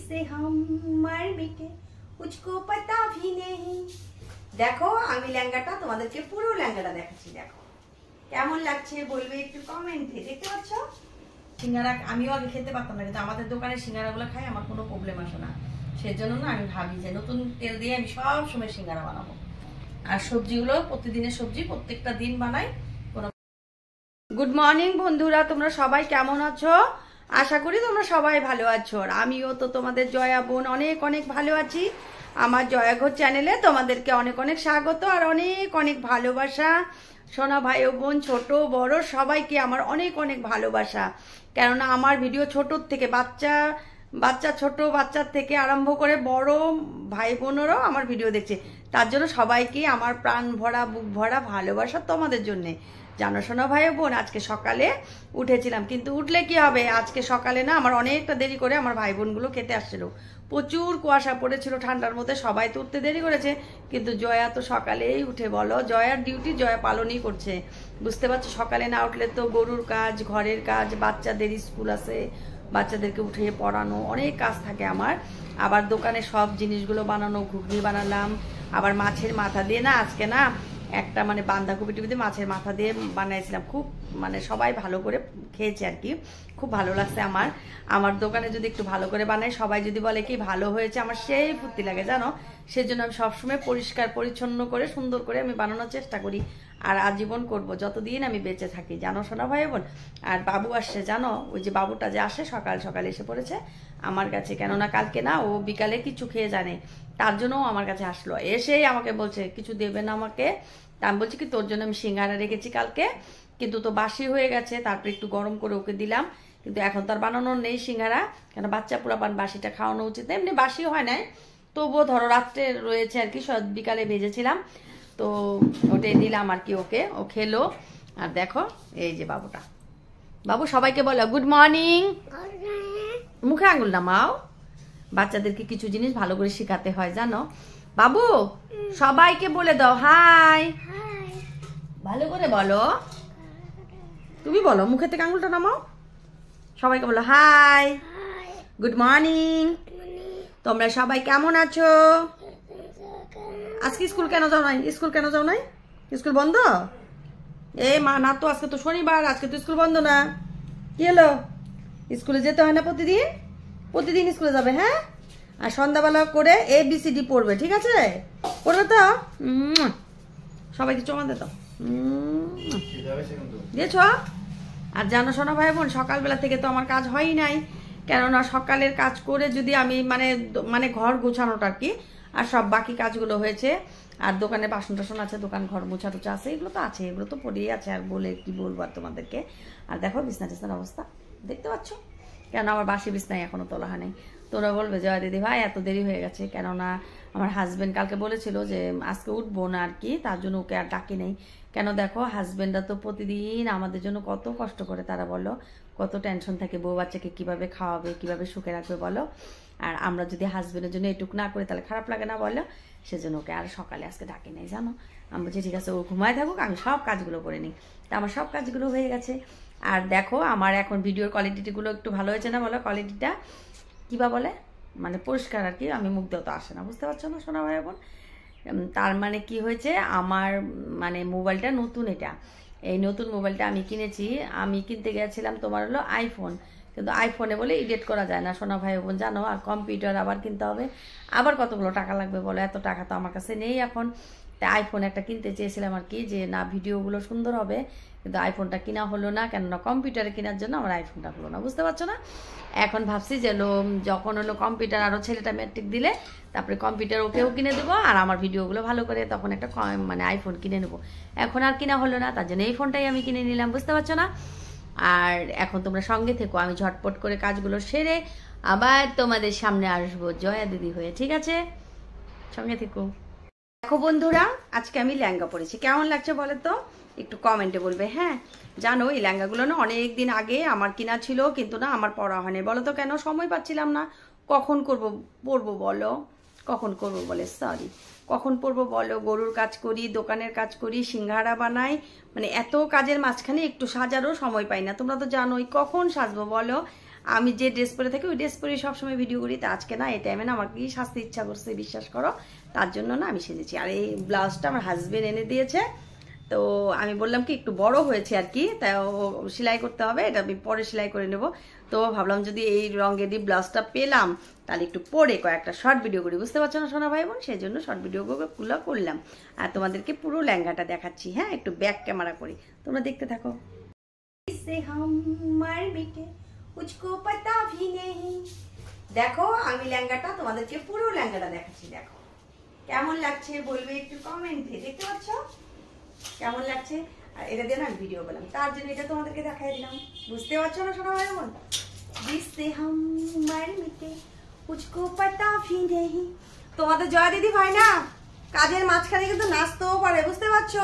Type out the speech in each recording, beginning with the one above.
से हम मर मिटे कुछको पता भी नहीं। দেখো আমি লেহেঙ্গাটা তোমাদেরকে পুরো লেহেঙ্গাটা দেখাচ্ছি। দেখো কেমন লাগছে বলবে একটু কমেন্টে। দেখতে পাচ্ছ সিঙ্গারা আমিও আগে খেতে পারতাম না, কিন্তু আমাদের দোকানের সিঙ্গারাগুলো খাই আমার কোনো প্রবলেম আসে না। সেজন্য না আমি ভাবি যে নতুন তেল দিয়ে আমি সব সময় সিঙ্গারা বানাবো। আর সবজিগুলো প্রতিদিনের সবজি প্রত্যেকটা দিন বানাই। গুড মর্নিং বন্ধুরা, তোমরা সবাই কেমন আছো? আশা করি তোমরা সবাই ভালো আছো। আর আমিও তো তোমাদের জয়া বোন অনেক অনেক ভালো আছি। আমার জয়া ঘর চ্যানেলে তোমাদেরকে অনেক অনেক স্বাগত আর অনেক অনেক ভালোবাসা। সোনা ভাই ও বোন ছোট বড় সবাইকে আমার অনেক অনেক ভালোবাসা। কেননা আমার ভিডিও ছোটোর থেকে বাচ্চা ছোট বাচ্চার থেকে আরম্ভ করে বড় ভাই বোনেরাও আমার ভিডিও দেখছে। তার জন্য সবাইকে আমার প্রাণ ভরা বুক ভরা ভালোবাসা তোমাদের জন্যে। জানো সোনা ভাই বোন, আজকে সকালে উঠেছিলাম, কিন্তু উঠলে কি হবে, আজকে সকালে না আমার অনেকটা দেরি করে আমার ভাই বোনগুলো খেতে আসছিল। প্রচুর কুয়াশা পড়েছিল ঠান্ডার মধ্যে, সবাই তো উঠতে দেরি করেছে, কিন্তু জয়া তো সকালেই উঠে বলো জয়ার ডিউটি জয়া পালনই করছে। বুঝতে পারছো, সকালে না উঠলে তো গরুর কাজ, ঘরের কাজ, বাচ্চাদের স্কুল আছে, বাচ্চাদেরকে উঠিয়ে পড়ানো, অনেক কাজ থাকে আমার। আবার দোকানে সব জিনিসগুলো বানানো, ঘুগনি বানালাম, আবার মাছের মাথা দিয়ে না আজকে না একটা মানে বাঁধাকপি টুপিতে মাছের মাথা দিয়ে বানাইছিলাম। খুব মানে সবাই ভালো করে খেয়েছে আর কি, খুব ভালো লাগছে আমার দোকানে যদি একটু ভালো করে বানাই, সবাই যদি বলে কি ভালো হয়েছে, আমার সেই ফুর্তি লাগে জানো। সেজন্য আমি সবসময় পরিষ্কার পরিচ্ছন্ন করে সুন্দর করে আমি বানানোর চেষ্টা করি, আর আজীবন করব যতদিন আমি বেঁচে থাকি, জানো সোনা ভাই বোন। আর বাবু আসছে জানো, ওই যে বাবুটা যে আসে সকাল সকাল এসে পড়েছে আমার কাছে, কেননা কালকে না ও বিকালে কিছু খেয়ে জানে, তার জন্য আমার কাছে আসলো। এসেই আমাকে বলছে কিছু দেবে না আমাকে। তা আমি বলছি কি তোর জন্য আমি সিঙ্গারা রেখেছি কালকে, কিন্তু তো বাসি হয়ে গেছে, তারপরে একটু গরম করে ওকে দিলাম, কিন্তু এখন তার বানানোর নেই সিঙ্গারা, কেন বাচ্চা পুরাপান বাসিটা খাওয়ানো উচিত। এমনি বাসি হয় নাই, তবুও ধরো রাত্রে রয়েছে আর কি, বিকালে ভেজেছিলাম, তো ওটাই দিলাম আর কি ওকে, ও খেলো। আর দেখো এই যে বাবুটা, বাবু সবাইকে বলো গুড মর্নিং। মুখে আঙুল নামাও, বাচ্চাদেরকে কিছু জিনিস ভালো করে শেখাতে হয় জানো। বাবু সবাইকে বলে দাও হাই, ভালো করে বলো। তুমি বলো, মুখে থেকে আঙুলটা নামাও, সবাইকে বলো হাই, গুড মর্নিং। তোমরা সবাই কেমন আছো? আজকে স্কুল কেন যাও নাই? স্কুল কেন যাও নাই? স্কুল বন্ধ? এই মা না তো, আজকে তো শনিবার, আজকে তো স্কুল বন্ধ না। কি হলো, স্কুলে যেতে হয় না প্রতিদিন? প্রতিদিন স্কুলে যাবে হ্যাঁ। আর সন্ধ্যাবেলা করে ABCD পড়বে, ঠিক আছে? পড়বে তো? সবাইকে চমা দে তো দিয়েছ। আর জানো সোনা ভাই বোন, সকালবেলা থেকে তো আমার কাজ হয়ই নাই, কেননা সকালের কাজ করে যদি আমি মানে ঘর গোছানোটা আর কি, আর সব বাকি কাজগুলো হয়েছে, আর দোকানে বাসন টাসন আছে, দোকান ঘর মোছা টোছা আছে, এগুলো তো আছে, এগুলো তো পড়েই আছে, আর বলে কি বলবো আর তোমাদেরকে। আর দেখো বিছনা টিছনার অবস্থা দেখতে পাচ্ছ, কেন আমার বাসি বিছনায় এখনো তোলা হয় নাই। তোরা বলবে জয়া দিদি ভাই এত দেরি হয়ে গেছে, কেননা আমার হাজবেন্ড কালকে বলেছিল যে আজকে উঠবো না আর কি, তার জন্য ওকে আর ডাকি নেই। কেন দেখো হাজবেন্ডরা তো প্রতিদিন আমাদের জন্য কত কষ্ট করে, তারা বলো কত টেনশন থাকে, বউ বাচ্চাকে কিভাবে খাওয়াবে, কিভাবে সুখে রাখবে বলো। আর আমরা যদি হাজবেন্ডের জন্য এটুক না করি তাহলে খারাপ লাগে না বলো। সেজন্য ওকে আর সকালে আজকে ডাকি নেই জানো। আমি বলছি ঠিক আছে ও ঘুমায় থাকুক, আমি সব কাজগুলো করে নিই। তা আমার সব কাজগুলো হয়ে গেছে। আর দেখো আমার এখন ভিডিওর কোয়ালিটিগুলো একটু ভালো হয়েছে না বলো? কোয়ালিটিটা কিবা বলে মানে পরিষ্কার আর কি, আমি মুখ দিয়েও তো আসে না, বুঝতে পারছো না সোনা ভাই বোন। তার মানে কি হয়েছে, আমার মানে মোবাইলটা নতুন, এই নতুন মোবাইলটা আমি কিনেছি। আমি কিনতে গেছিলাম তোমার হলো আইফোন, কিন্তু আইফোনে বলে এডিট করা যায় না সোনা ভাই বোন জানো। আর কম্পিউটার আবার কিনতে হবে, আবার কতগুলো টাকা লাগবে বলো, এত টাকা তো আমার কাছে নেই এখন। তাই আইফোন একটা কিনতে চেয়েছিলাম আর কি, যে না ভিডিওগুলো সুন্দর হবে, কিন্তু আইফোনটা কিনা হলো না, কেননা কম্পিউটারে কেনার জন্য আমার আইফোনটা হলো না, বুঝতে পারছো না। এখন ভাবছি যে যখন হলো কম্পিউটার, আরও ছেলেটা ম্যাট্রিক দিলে তারপরে কম্পিউটার ওকেও কিনে দেবো, আর আমার ভিডিওগুলো ভালো করে তখন একটা মানে আইফোন কিনে নেবো। এখন আর কিনা হলো না, তার জন্য এই ফোনটাই আমি কিনে নিলাম, বুঝতে পারছো না। আর এখন তোমরা সঙ্গে থেকো, আমি ঝটপট করে কাজগুলো সেরে আবার তোমাদের সামনে আসবো জয়া দিদি হয়ে, ঠিক আছে? সঙ্গে থেকো। দেখো বন্ধুরা, আজকে আমি লেহেঙ্গা পরেছি, কেমন লাগছে বলো তো, একটু কমেন্টে বলবে হ্যাঁ। জানো এই লেহেঙ্গাগুলো না অনেক দিন আগে আমার কিনা ছিল, কিন্তু না আমার পরা হয়নি। বলো তো কেন? সময় পাচ্ছিলাম না। কখন পরবো বলো, কখন করবো বলে, সরি কখন পরবো বলো? গরুর কাজ করি, দোকানের কাজ করি, সিঙ্গারা বানাই, মানে এত কাজের মাঝখানে একটু সাজারও সময় পাই না। তোমরা তো জানোই কখন সাজবো বলো। আমি যে ড্রেস পরে থাকি ওই ড্রেস পরে সবসময় ভিডিও করি, তা আজকে না এই টাইমে না আমার কি সাজতে ইচ্ছা করছে বিশ্বাস করো, তার জন্য না আমি সেজেছি। আর এই ব্লাউজটা আমার হাজবেন্ড এনে দিয়েছে, তো আমি বললাম কি একটু বড় হয়েছে আর কি, তাই সেলাই করতে হবে, এটা আমি পরে সেলাই করে নেব। তো ভাবলাম যদি এই রঙেরই ব্লাউজটা পেলাম তাহলে একটু পরে কয়েকটা শর্ট ভিডিও করি, বুঝতে পারছো না সোনা ভাই বোন, সেই জন্য শর্ট ভিডিওগুলো করলাম। আর তোমাদেরকে পুরো লেহেঙ্গাটা দেখাচ্ছি, হ্যাঁ একটু ব্যাক ক্যামেরা করি, তোমরা দেখতে থাকো। দেখো আমি লেহেঙ্গাটা তোমাদেরকে পুরো লেহেঙ্গাটা দেখাচ্ছি, দেখো কেমন লাগছে বলবে একটু কমেন্টে। দেখতে পাচ্ছ কেমন লাগছে? আর এটা দিয়ে না ভিডিও করলাম, তার জন্য এটা তোমাদেরকে দেখাই দিলাম, বুঝতে পারছো না সোনা ভাই বোন। তোমাদের জয়া দিদি ভাই না কাজের মাঝখানে কিন্তু নাচতেও পারে, বুঝতে পারছো,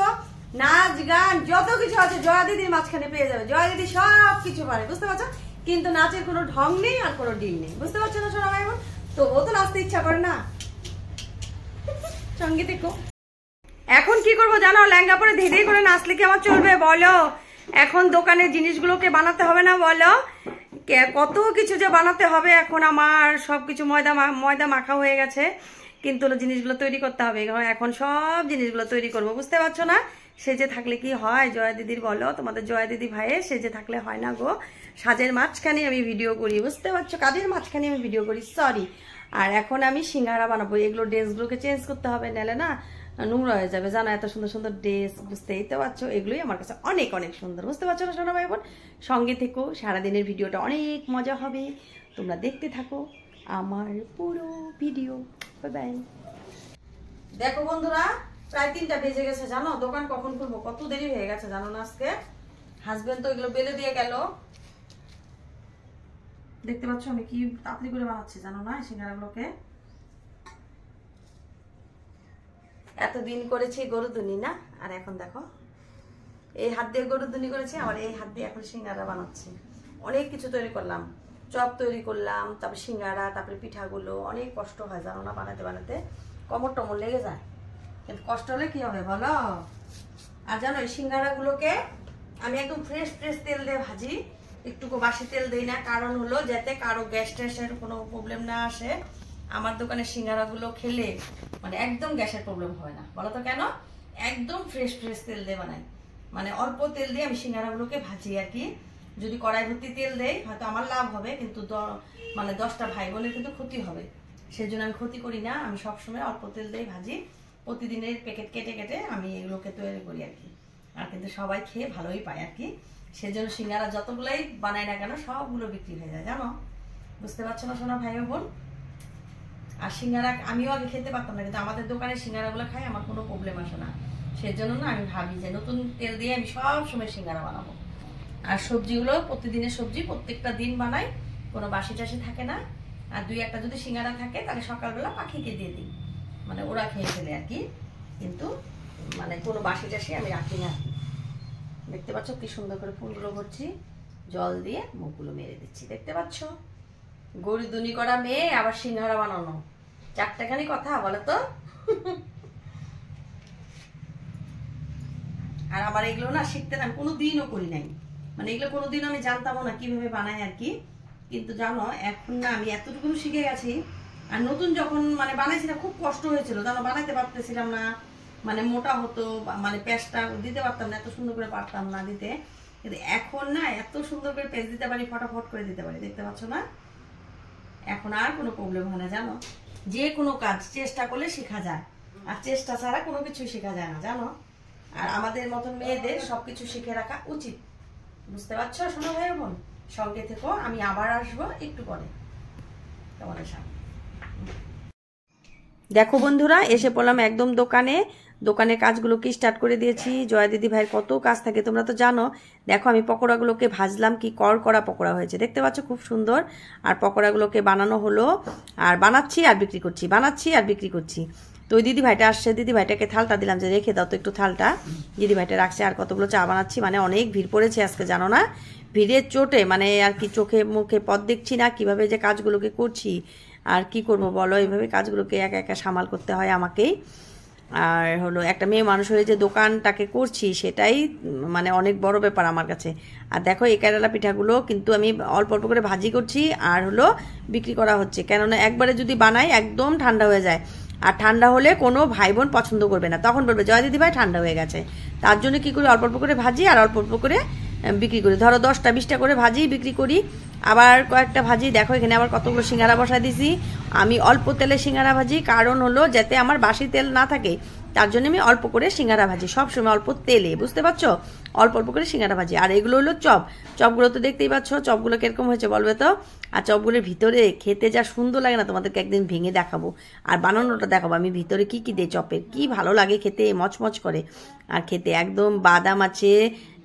নাচ গান যত কিছু আছে জয়া দিদির মাঝখানে পেয়ে যাবে, জয়া দিদি সব কিছু পারে, বুঝতে পারছো, কিন্তু নাচের কোনো ঢং নেই আর কোনো ডিল নেই, বুঝতে পারছো না সোনা ভাই বোন। তো ও তো নাচতে ইচ্ছা করে না, সঙ্গে দেখো। এখন কি করবো জানো, লেহেঙ্গা পরে ধীরে করে নাচলে কি আমার চলবে বলো? এখন দোকানের জিনিসগুলোকে বানাতে হবে না বলো, কত কিছু যে বানাতে হবে, এখন আমার সবকিছু ময়দা মাখা হয়ে গেছে, কিন্তু জিনিসগুলো তৈরি করতে হবে, এখন সব জিনিসগুলো তৈরি করবো, বুঝতে পারছো না। সেজে থাকলে কি হয় জয়া দিদির বলো, তোমাদের জয়া দিদি ভাইয়ের সেজে থাকলে হয় না গো, সাজের মাঝখানে আমি ভিডিও করি, বুঝতে পারছো, কাজের মাঝখানে আমি ভিডিও করি, সরি। আর এখন আমি সিঙ্গারা বানাবো, এগুলো ড্রেসগুলোকে চেঞ্জ করতে হবে, নাহলে না নোংরা হয়ে যাবে, জানো এত সুন্দর সুন্দর ড্রেস, বুঝতেই তো পারছো, এগুলোই আমার কাছে অনেক অনেক সুন্দর, বুঝতে পারছো না সোনা ভাই বোন। সঙ্গে থেকো, সারাদিনের ভিডিওটা অনেক মজা হবে, তোমরা দেখতে থাকো আমার পুরো ভিডিও। Bye bye. দেখো বন্ধুরা প্রায় 3টা বেজে গেছে, জানো দোকান কখন খুলবো, কত দেরি হয়ে গেছে জানো না আজকে। হাজবেন্ড তো এগুলো বেলে দিয়ে গেল, দেখতে পাচ্ছ আমি কি তাড়াতাড়ি করে বানাচ্ছি জানো না সিঙ্গারাগুলোকে। এতদিন করেছি গরুদুনি না, আর এখন দেখো এই হাত দিয়ে গরুদুনি করেছি, আবার এই হাত দিয়ে এখন সিঙ্গারা বানাচ্ছি। অনেক কিছু তৈরি করলাম, চপ তৈরি করলাম, তারপরে সিঙ্গারা, তারপরে পিঠাগুলো, অনেক কষ্ট হয় জানো না বানাতে বানাতে, কোমর টমর লেগে যায়, কিন্তু কষ্ট হলে কি হবে বলো। আর জানো এই সিঙ্গারাগুলোকে আমি একদম ফ্রেশ ফ্রেশ তেল দিয়ে ভাজি, একটুকু বাসি তেল দিই না, কারণ হলো যাতে কারো গ্যাস ট্যাসের কোনো প্রবলেম না আসে। আমার দোকানের সিঙ্গারাগুলো খেলে মানে একদম গ্যাসের প্রবলেম হয় না, বলো তো কেন, একদম ফ্রেশ ফ্রেশ তেল দিয়ে বানাই, মানে অল্প তেল দিয়ে আমি সিঙ্গারাগুলোকে ভাজি আর কি। যদি কড়াই ভর্তি তেল দেই হয়তো আমার লাভ হবে, কিন্তু মানে 10টা ভাই বোনের কিন্তু ক্ষতি হবে, সেই জন্য আমি ক্ষতি করি না, আমি সবসময় অল্প তেল দিয়ে ভাজি, প্রতিদিনের প্যাকেট কেটে কেটে আমি এগুলোকে তৈরি করি আর কি। আর কিন্তু সবাই খেয়ে ভালোই পায় আর কি, সেজন্য সিঙ্গারা যতগুলাই বানাই না কেন সবগুলো বিক্রি হয়ে যায় জানো, বুঝতে পারছো না সোনা ভাই বোন। আর সিঙ্গারা আমিও আগে খেতে পারতাম না, কিন্তু আমাদের দোকানের সিঙ্গারাগুলো খাই আমার কোনো প্রবলেম আসে না, সেজন্য না আমি ভাবি যে নতুন তেল দিয়ে আমি সব সময় সিঙ্গারা বানাবো। আর সবজিগুলো প্রতিদিনের সবজি প্রত্যেকটা দিন বানাই, কোনো বাসি টাসি থাকে না। আর 2-1টা যদি সিঙ্গারা থাকে তাহলে সকালবেলা পাখিকে দিয়ে দিই, মানে ওরা খেয়ে ফেলে আর কি, কিন্তু মানে কোনো বাসি টাসি আমি রাখি না। দেখতে পাচ্ছ কি সুন্দর করে ফুলগুলো ভরছি, জল দিয়ে মুখগুলো মেরে দিচ্ছি, দেখতে পাচ্ছ, গরুদুনি করা মেয়ে আবার সিঙ্গারা বানানো, 4টাখানি কথা বলো তো। আর আমার এগুলো না শিখতে না কোনোদিনও করি নাই, মানে এগুলো কোনোদিন আমি জানতামও না কিভাবে বানাই আর কি, কিন্তু জানো এখন না আমি এতটুকু শিখে গেছি। আর নতুন যখন মানে বানাইছিলাম খুব কষ্ট হয়েছিল জানো, বানাইতে পারতেছিলাম না, মানে মোটা হতো, মানে পেস্টটা দিতে পারতাম না, এত সুন্দর করে পারতাম না দিতে, কিন্তু এখন না এত সুন্দর করে পেস্ট দিতে পারি, ফটাফট করে দিতে পারি, দেখতে পাচ্ছ না, এখন আর কোনো প্রবলেম হয় না জানো। যে কোনো কাজ চেষ্টা করলে শেখা যায়, আর চেষ্টা ছাড়া কোনো কিছু শেখা যায় না জানো। আর আমাদের মতন মেয়েদের সবকিছু শিখে রাখা উচিত, বুঝতে পারছো শোনো ভাই বোন। সঙ্গে থেকো, আমি আবার আসবো একটু পরে তোমাদের সামনে। দেখো বন্ধুরা এসে পড়লাম একদম দোকানে, দোকানের কাজগুলোকে স্টার্ট করে দিয়েছি। জয়া দিদি ভাইয়ের কত কাজ থাকে তোমরা তো জানো। দেখো আমি পকোড়াগুলোকে ভাজলাম, কি কড়া পকোড়া হয়েছে দেখতে পাচ্ছ, খুব সুন্দর। আর পকোড়াগুলোকে বানানো হলো, আর বানাচ্ছি আর বিক্রি করছি, বানাচ্ছি আর বিক্রি করছি। তো ওই দিদি ভাইটা আসছে, দিদি ভাইটাকে থালটা দিলাম যে রেখে দাও তো একটু থালটা, দিদি ভাইটা রাখছে। আর কতগুলো চা বানাচ্ছি, মানে অনেক ভিড় পড়েছে আজকে জানো না, ভিড়ের চোটে মানে আর কি চোখে মুখে পথ দেখছি না, কিভাবে যে কাজগুলোকে করছি। আর কি করব বলো, এইভাবে কাজগুলোকে একা একা সামাল করতে হয় আমাকেই। আর হলো একটা মেয়ে মানুষ হয়ে যে দোকানটাকে করছি সেটাই মানে অনেক বড় ব্যাপার আমার কাছে। আর দেখো এই কেরালা পিঠাগুলো কিন্তু আমি অল্প অল্প করে ভাজি করছি আর হলো বিক্রি করা হচ্ছে, কেননা একবারে যদি বানাই একদম ঠান্ডা হয়ে যায়, আর ঠান্ডা হলে কোনো ভাই বোন পছন্দ করবে না, তখন বলবে জয় দিদি ভাই ঠান্ডা হয়ে গেছে। তার জন্য কী করি, অল্প অল্প করে ভাজি আর অল্প অল্প করে বিক্রি করি। ধরো 10টা 20টা করে ভাজি বিক্রি করি, আবার কয়েকটা ভাজি। দেখো এখানে আবার কতগুলো সিঙ্গারা বসায় দিছি। আমি অল্প তেলে সিঙ্গারা ভাজি, কারণ হলো যাতে আমার বাসি তেল না থাকে, তার জন্য আমি অল্প করে সিঙ্গারা ভাজি, সবসময় অল্প তেলে, বুঝতে পারছো, অল্প অল্প করে সিঙ্গারা ভাজি। আর এগুলো হলো চপ, চপগুলো তো দেখতেই পাচ্ছ, চপগুলো কিরকম হয়েছে বলবে তো। আর চপগুলোর ভিতরে খেতে যা সুন্দর লাগে না, তোমাদেরকে একদিন ভেঙে দেখাবো আর বানানোটা দেখাবো আমি ভিতরে কি কি দিই চপের, কি ভালো লাগে খেতে, মচমচ করে। আর খেতে একদম বাদাম আছে,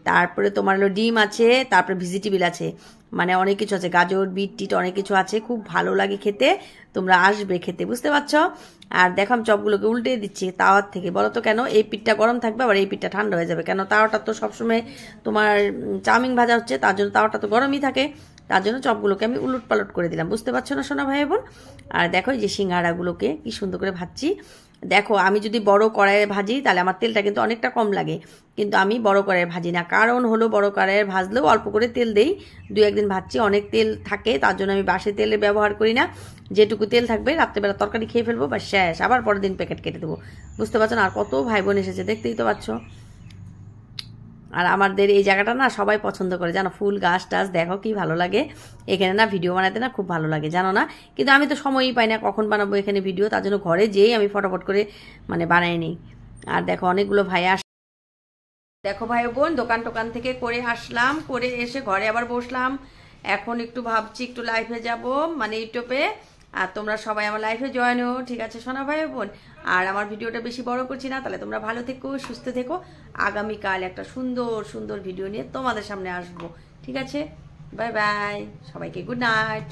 তারপরে তোমার হলো ডিম আছে, তারপরে ভেজিটেবল আছে, মানে অনেক কিছু আছে, গাজর বিট টিট অনেক কিছু আছে, খুব ভালো লাগে খেতে। তোমরা আসবে খেতে, বুঝতে পারছো। আর দেখো আমি চপগুলোকে উল্টে দিচ্ছি তাওয়ার থেকে। বলো তো কেন? এই পিঠটা গরম থাকবে, আবার এই পিঠটা ঠান্ডা হয়ে যাবে, কেন তাওয়াটা তো সবসময় তোমার চাউমিন ভাজা হচ্ছে, তার জন্য তাওয়াটা তো গরমই থাকে, তার জন্য চপগুলোকে আমি উলট পালট করে দিলাম, বুঝতে পারছো না সোনা ভাই বোন। আর দেখো এই যে সিঙ্গাড়াগুলোকে কি সুন্দর করে ভাজছি। দেখো আমি যদি বড় কড়াইয়ে ভাজি তাহলে আমার তেলটা কিন্তু অনেকটা কম লাগে, কিন্তু আমি বড় কড়াইয়ে ভাজি না, কারণ হলো বড় কড়াইয়ে ভাজলেও অল্প করে তেল দেই, 2 একদিন ভাজছি অনেক তেল থাকে, তার জন্য আমি বাসি তেলে ব্যবহার করি না। যেটুকু তেল থাকবে রাত্রেবেলা তরকারি খেয়ে ফেলবো বা শেষ, আবার পরের দিন প্যাকেট কেটে দেবো, বুঝতে পারছো না। আর কত ভাই বোন এসেছে দেখতেই তো পাচ্ছ। আর আমাদের এই জায়গাটা না সবাই পছন্দ করে, জানো, ফুল গাছ টাছ দেখো কি ভালো লাগে এখানে না, ভিডিও বানাতে না খুব ভালো লাগে, জানো না। কিন্তু আমি তো সময়ই পাই না কখন বানাবো এখানে ভিডিও, তার জন্য ঘরে যেই আমি ফটাফট করে মানে বানাই নিই। আর দেখো অনেকগুলো ভাই দেখো ভাই বোন দোকান টোকান থেকে করে আসলাম, করে এসে ঘরে আবার বসলাম। এখন একটু ভাবছি একটু লাইভে যাব, মানে ইউটিউবে, আর তোমরা সবাই আমার লাইভে জয়েন হো, ঠিক আছে সোনা ভাই বোন। আর আমার ভিডিওটা বেশি বড় করছি না, তাহলে তোমরা ভালো থেকো, সুস্থ থেকো। আগামীকাল একটা সুন্দর সুন্দর ভিডিও নিয়ে তোমাদের সামনে আসবো, ঠিক আছে। বাই বাই, সবাইকে গুড নাইট।